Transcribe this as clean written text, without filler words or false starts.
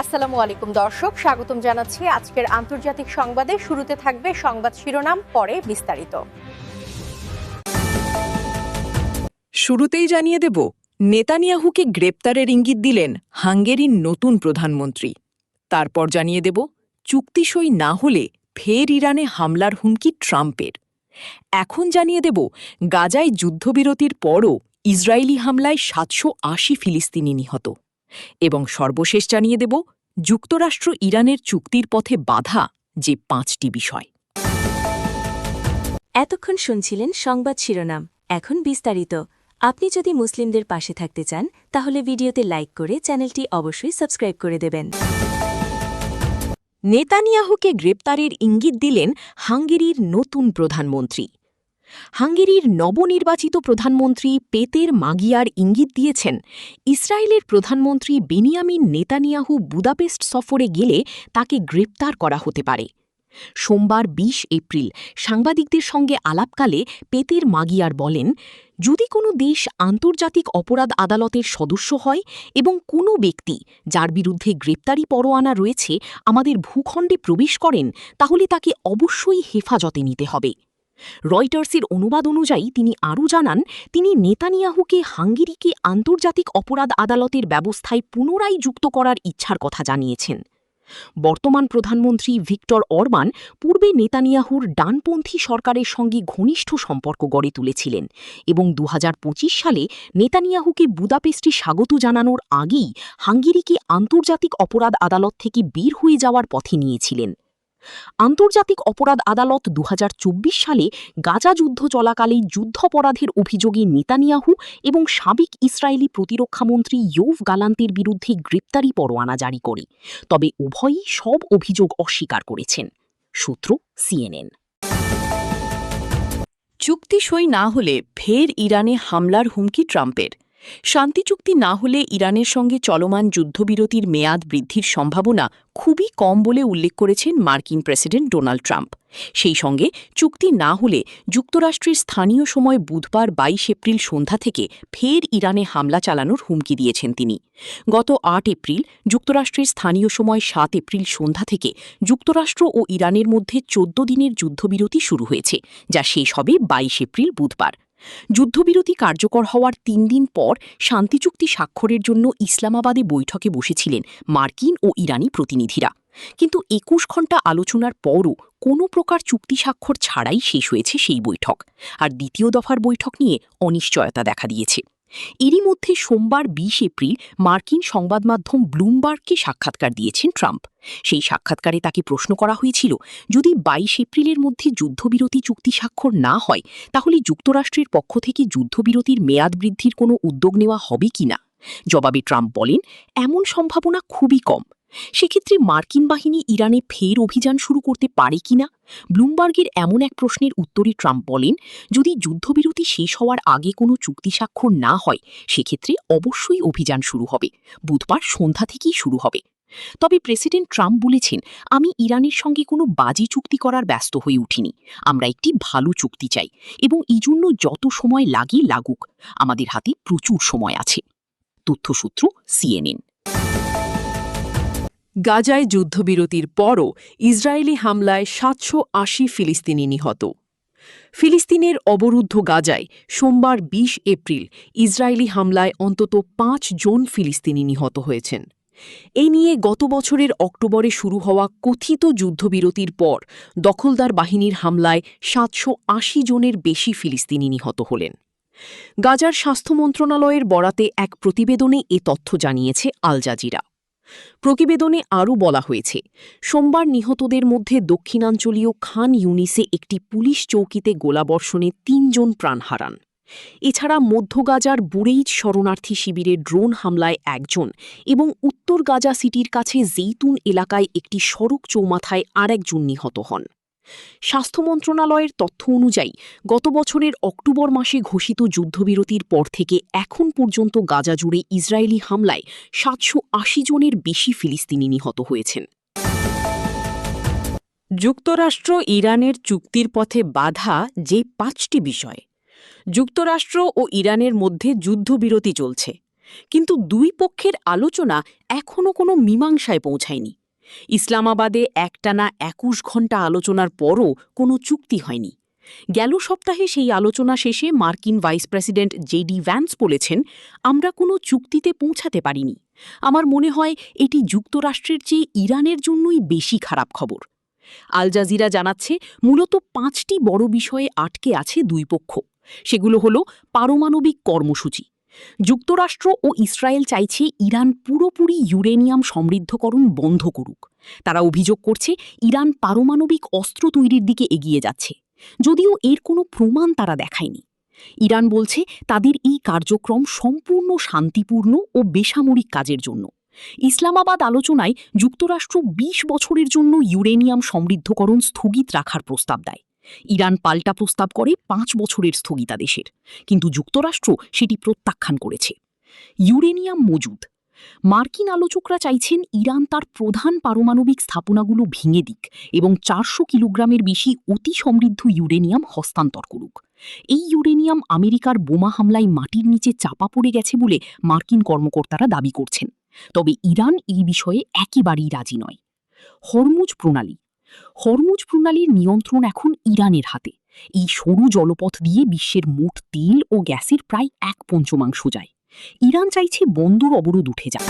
আসসালামু আলাইকুম দর্শক, স্বাগতম জানাচ্ছি আজকের আন্তর্জাতিক সংবাদে। শুরুতে থাকবে সংবাদ শিরোনাম, পরে বিস্তারিত। শুরুতেই জানিয়ে দেব, নেতানিয়াহুকে গ্রেপ্তারের ইঙ্গিত দিলেন হাঙ্গেরির নতুন প্রধানমন্ত্রী। তারপর জানিয়ে দেব, চুক্তি সই না হলে ফের ইরানে হামলার হুমকি ট্রাম্পের। এখন জানিয়ে দেব, গাজায় যুদ্ধবিরতির পরও ইসরায়েলি হামলায় ৭৮০ ফিলিস্তিনি নিহত। এবং সর্বশেষ জানিয়ে দেব, যুক্তরাষ্ট্র ইরানের চুক্তির পথে বাধা যে ৫টি বিষয়। এতক্ষণ শুনছিলেন সংবাদ শিরোনাম, এখন বিস্তারিত। আপনি যদি মুসলিমদের পাশে থাকতে চান তাহলে ভিডিওতে লাইক করে চ্যানেলটি অবশ্যই সাবস্ক্রাইব করে দেবেন। নেতানিয়াহুকে গ্রেপ্তারের ইঙ্গিত দিলেন হাঙ্গেরির নতুন প্রধানমন্ত্রী। হাঙ্গেরির নবনির্বাচিত প্রধানমন্ত্রী পেতের মাগিয়ার ইঙ্গিত দিয়েছেন, ইসরায়েলের প্রধানমন্ত্রী বেনিয়ামিন নেতানিয়াহু বুদাপেস্ট সফরে গেলে তাকে গ্রেপ্তার করা হতে পারে। সোমবার ২০ এপ্রিল সাংবাদিকদের সঙ্গে আলাপকালে পেতের মাগিয়ার বলেন, যদি কোনো দেশ আন্তর্জাতিক অপরাধ আদালতের সদস্য হয় এবং কোনো ব্যক্তি যার বিরুদ্ধে গ্রেপ্তারি পরোয়ানা রয়েছে আমাদের ভূখণ্ডে প্রবেশ করেন, তাহলে তাকে অবশ্যই হেফাজতে নিতে হবে। রয়টার্সের অনুবাদ অনুযায়ী তিনি আরও জানান, তিনি নেতানিয়াহুকে হাঙ্গেরিকে আন্তর্জাতিক অপরাধ আদালতের ব্যবস্থায় পুনরায় যুক্ত করার ইচ্ছার কথা জানিয়েছেন। বর্তমান প্রধানমন্ত্রী ভিক্টর অরবান পূর্বে নেতানিয়াহুর ডানপন্থী সরকারের সঙ্গে ঘনিষ্ঠ সম্পর্ক গড়ে তুলেছিলেন এবং ২০২৫ সালে নেতানিয়াহুকে বুদাপেস্টে স্বাগত জানানোর আগেই হাঙ্গেরিকে আন্তর্জাতিক অপরাধ আদালত থেকে বের হয়ে যাওয়ার পথে নিয়েছিলেন। আন্তর্জাতিক অপরাধ আদালত ২০২৪ সালে গাজা যুদ্ধ চলাকালে যুদ্ধাপরাধের অভিযোগে নেতানিয়াহু এবং সাবেক ইসরায়েলি প্রতিরক্ষামন্ত্রী ইয়োভ গালান্তের বিরুদ্ধে গ্রেপ্তারি পরোয়ানা জারি করে, তবে উভয়ই সব অভিযোগ অস্বীকার করেছেন। সূত্র সিএনএন। চুক্তি সই না হলে ফের ইরানে হামলার হুমকি ট্রাম্পের। শান্তি চুক্তি না হলে ইরানের সঙ্গে চলমান যুদ্ধবিরতির মেয়াদ বৃদ্ধির সম্ভাবনা খুবই কম বলে উল্লেখ করেছেন মার্কিন প্রেসিডেন্ট ডোনাল্ড ট্রাম্প। সেই সঙ্গে চুক্তি না হলে যুক্তরাষ্ট্রের স্থানীয় সময় বুধবার ২২ এপ্রিল সন্ধ্যা থেকে ফের ইরানে হামলা চালানোর হুমকি দিয়েছেন তিনি। গত ৮ এপ্রিল যুক্তরাষ্ট্রের স্থানীয় সময় ৭ এপ্রিল সন্ধ্যা থেকে যুক্তরাষ্ট্র ও ইরানের মধ্যে ১৪ দিনের যুদ্ধবিরতি শুরু হয়েছে, যা শেষ হবে ২২ এপ্রিল বুধবার। যুদ্ধবিরতি কার্যকর হওয়ার ৩ দিন পর শান্তিচুক্তি স্বাক্ষরের জন্য ইসলামাবাদে বৈঠকে বসেছিলেন মার্কিন ও ইরানি প্রতিনিধিরা, কিন্তু ২১ ঘণ্টা আলোচনার পরও কোনো প্রকার চুক্তি স্বাক্ষর ছাড়াই শেষ হয়েছে সেই বৈঠক, আর দ্বিতীয় দফার বৈঠক নিয়ে অনিশ্চয়তা দেখা দিয়েছে। এরই মধ্যে সোমবার ২০ এপ্রিল মার্কিন সংবাদমাধ্যম ব্লুমবার্গকে সাক্ষাৎকার দিয়েছেন ট্রাম্প। সেই সাক্ষাৎকারে তাকে প্রশ্ন করা হয়েছিল, যদি ২২ এপ্রিলের মধ্যে যুদ্ধবিরতি চুক্তি স্বাক্ষর না হয় তাহলে যুক্তরাষ্ট্রের পক্ষ থেকে যুদ্ধবিরতির মেয়াদ বৃদ্ধির কোনো উদ্যোগ নেওয়া হবে কিনা। জবাবে ট্রাম্প বলেন, এমন সম্ভাবনা খুবই কম। সেক্ষেত্রে মার্কিন বাহিনী ইরানে ফের অভিযান শুরু করতে পারে কিনা। ব্লুমবার্গের এমন এক প্রশ্নের উত্তরে ট্রাম্প বলেন, যদি যুদ্ধবিরতি শেষ হওয়ার আগে কোনো চুক্তি স্বাক্ষর না হয় সেক্ষেত্রে অবশ্যই অভিযান শুরু হবে, বুধবার সন্ধ্যা থেকেই শুরু হবে। তবে প্রেসিডেন্ট ট্রাম্প বলেছেন, আমি ইরানের সঙ্গে কোনো বাজে চুক্তি করার ব্যস্ত হয়ে উঠিনি। আমরা একটি ভালো চুক্তি চাই এবং এই জন্য যত সময় লাগে লাগুক, আমাদের হাতে প্রচুর সময় আছে। তথ্যসূত্র সিএনএন। গাজায় যুদ্ধবিরতির পরও ইসরায়েলি হামলায় ৭৮০ ফিলিস্তিনি নিহত। ফিলিস্তিনের অবরুদ্ধ গাজায় সোমবার ২০ এপ্রিল ইসরায়েলি হামলায় অন্তত ৫ জন ফিলিস্তিনি নিহত হয়েছেন। এই নিয়ে গত বছরের অক্টোবরে শুরু হওয়া কথিত যুদ্ধবিরতির পর দখলদার বাহিনীর হামলায় ৭৮০ জনের বেশি ফিলিস্তিনি নিহত হলেন। গাজার স্বাস্থ্য মন্ত্রণালয়ের বরাতে এক প্রতিবেদনে এ তথ্য জানিয়েছে আল জাজিরা। প্রতিবেদনে আরও বলা হয়েছে, সোমবার নিহতদের মধ্যে দক্ষিণাঞ্চলীয় খান ইউনিসে একটি পুলিশ চৌকিতে গোলাবর্ষণে ৩ জন প্রাণ হারান। এছাড়া মধ্য গাজার বুরেইজ শরণার্থী শিবিরে ড্রোন হামলায় ১ জন এবং উত্তর গাজা সিটির কাছে জেইতুন এলাকায় একটি সড়ক চৌমাথায় আর১ জন নিহত হন। স্বাস্থ্য মন্ত্রণালয়ের তথ্য অনুযায়ী গত বছরের অক্টোবর মাসে ঘোষিত যুদ্ধবিরতির পর থেকে এখন পর্যন্ত গাজা জুড়ে ইসরায়েলি হামলায় ৭৮০ জনের বেশি ফিলিস্তিনি নিহত হয়েছেন। যুক্তরাষ্ট্র ইরানের চুক্তির পথে বাধা যে ৫টি বিষয়। যুক্তরাষ্ট্র ও ইরানের মধ্যে যুদ্ধবিরতি চলছে। কিন্তু দুই পক্ষের আলোচনা এখনও কোনো মীমাংসায় পৌঁছায়নি। ইসলামাবাদে একটানা ২১ ঘণ্টা আলোচনার পরও কোনো চুক্তি হয়নি। গেল সপ্তাহে সেই আলোচনা শেষে মার্কিন ভাইস প্রেসিডেন্ট জেডি ভ্যান্স বলেছেন, আমরা কোনো চুক্তিতে পৌঁছাতে পারিনি। আমার মনে হয় এটি যুক্তরাষ্ট্রের চেয়ে ইরানের জন্যই বেশি খারাপ খবর। আল জাজিরা জানাচ্ছে, মূলত ৫টি বড় বিষয়ে আটকে আছে দুই পক্ষ। সেগুলো হলো পারমাণবিক কর্মসূচি। যুক্তরাষ্ট্র ও ইসরায়েল চাইছে ইরান পুরোপুরি ইউরেনিয়াম সমৃদ্ধকরণ বন্ধ করুক। তারা অভিযোগ করছে ইরান পারমাণবিক অস্ত্র তৈরির দিকে এগিয়ে যাচ্ছে, যদিও এর কোনো প্রমাণ তারা দেখায়নি। ইরান বলছে তাদের এই কার্যক্রম সম্পূর্ণ শান্তিপূর্ণ ও বেসামরিক কাজের জন্য। ইসলামাবাদ আলোচনায় যুক্তরাষ্ট্র ২০ বছরের জন্য ইউরেনিয়াম সমৃদ্ধকরণ স্থগিত রাখার প্রস্তাব দেয়। ইরান পাল্টা প্রস্তাব করে ৫ বছরের স্থগিতাদেশের, কিন্তু যুক্তরাষ্ট্র সেটি প্রত্যাখ্যান করেছে। ইউরেনিয়াম মজুদ। মার্কিন আলোচকরা চাইছেন ইরান তার প্রধান পারমাণবিক স্থাপনাগুলো ভেঙে দিক এবং ৪০০ কিলোগ্রামের বেশি অতি সমৃদ্ধ ইউরেনিয়াম হস্তান্তর করুক। এই ইউরেনিয়াম আমেরিকার বোমা হামলায় মাটির নিচে চাপা পড়ে গেছে বলে মার্কিন কর্মকর্তারা দাবি করছেন। তবে ইরান এই বিষয়ে একেবারেই রাজি নয়। হরমুজ প্রণালী। হরমুজ প্রণালীর নিয়ন্ত্রণ এখন ইরানের হাতে। এই সরু জলপথ দিয়ে বিশ্বের মোট তেল ও গ্যাসের প্রায় ১/৫ যায়। ইরান চাইছে বন্দর অবরোধ উঠে যাক।